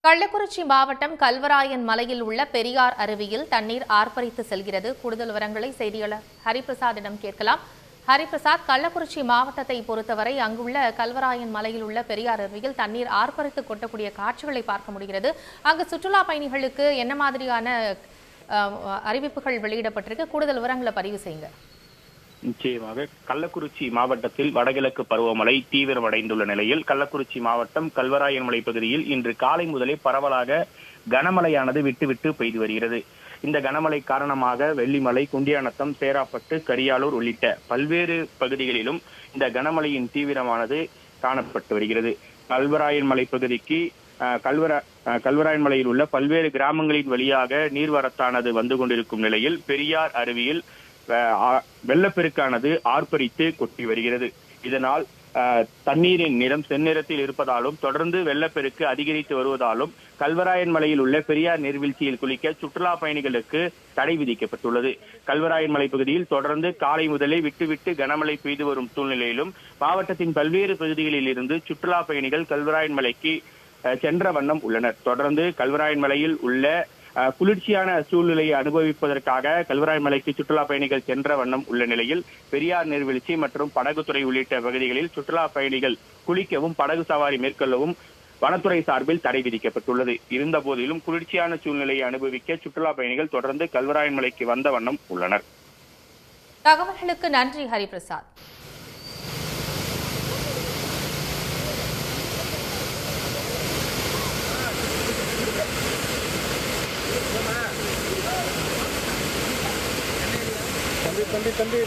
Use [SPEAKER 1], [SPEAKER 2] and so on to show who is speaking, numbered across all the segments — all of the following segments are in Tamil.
[SPEAKER 1] கள்ளக்குறிச்சி மாவட்டம் கல்வராயன் மலையில் உள்ள பெரியார் அருவியில் தண்ணீர் ஆர்ப்பரித்து செல்கிறது. கூடுதல் விவரங்களை செய்தியாளர் ஹரிபிரசாத்திடம் கேட்கலாம். ஹரிபிரசாத், கள்ளக்குறிச்சி மாவட்டத்தை பொறுத்தவரை அங்குள்ள கல்வராயன் மலையில் உள்ள பெரியார் அருவியில் தண்ணீர் ஆர்ப்பரித்து கொட்டக்கூடிய காட்சிகளை பார்க்க முடிகிறது. அங்கு சுற்றுலா பயணிகளுக்கு என்ன மாதிரியான அறிவிப்புகள் வெளியிடப்பட்டிருக்கு? கூடுதல் விவரங்களை பதிவு செய்யுங்க.
[SPEAKER 2] நிச்சயமாக கள்ளக்குறிச்சி மாவட்டத்தில் வடகிழக்கு பருவமழை தீவிரமடைந்துள்ள நிலையில் கள்ளக்குறிச்சி மாவட்டம் கல்வராயன் மலை பகுதியில் இன்று காலை முதலே பரவலாக கனமழையானது விட்டு பெய்து வருகிறது. இந்த கனமழை காரணமாக வெள்ளிமலை, குண்டியானத்தம், சேராப்பட்டு, கரியாலூர் உள்ளிட்ட பல்வேறு பகுதிகளிலும் இந்த கனமழையின் தீவிரமானது காணப்பட்டு வருகிறது. கல்வராயன் மலை பகுதிக்கு கல்வராயன் மலையில் உள்ள பல்வேறு கிராமங்களின் வழியாக நீர்வரத்தானது வந்து கொண்டிருக்கும் நிலையில் பெரியார் அருவியில் வெள்ளப்பெருக்கானது ஆர்ப்பரித்து கொட்டி வருகிறது. இதனால் தண்ணீரின் நிறம் செந்நிறத்தில் இருப்பதாலும் தொடர்ந்து வெள்ளப்பெருக்கு அதிகரித்து வருவதாலும் கல்வராயன் மலையில் உள்ள பெரியார் நீர்வீழ்ச்சியில் குளிக்க சுற்றுலா பயணிகளுக்கு தடை விதிக்கப்பட்டுள்ளது. கல்வராயன் மலை பகுதியில் தொடர்ந்து காலை முதலே விட்டு கனமழை பெய்து வரும் சூழ்நிலையிலும் மாவட்டத்தின் பல்வேறு பகுதிகளில் இருந்து சுற்றுலா பயணிகள் கல்வராயன் மலைக்கு சென்ற வண்ணம் உள்ளனர். தொடர்ந்து கல்வராயன் மலையில் உள்ள குளிர்ச்சியான சூழ்நிலையை அனுபவிப்பதற்காக கல்வராயன் மலைக்கு சுற்றுலா பயணிகள் சென்ற வண்ணம் உள்ள நிலையில் பெரியார் நீர்வீழ்ச்சி மற்றும் படகுத்துறை உள்ளிட்ட பகுதிகளில் சுற்றுலா பயணிகள் குளிக்கவும் படகு சவாரி மேற்கொள்ளவும் வனத்துறை சார்பில் தடை விதிக்கப்பட்டுள்ளது. இருந்த போதிலும் குளிர்ச்சியான சூழ்நிலையை அனுபவிக்க சுற்றுலா பயணிகள் தொடர்ந்து கல்வராயன் மலைக்கு வந்த வண்ணம் உள்ளனர்.
[SPEAKER 1] தகவல்களுக்கு நன்றி ஹரிபிரசாத்.
[SPEAKER 3] தம்பி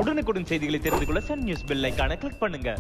[SPEAKER 4] உடனுக்குடன் செய்திகளை தெரிந்து கொள்ள சன் நியூஸ் பெல் ஐகானை கிளிக் பண்ணுங்க.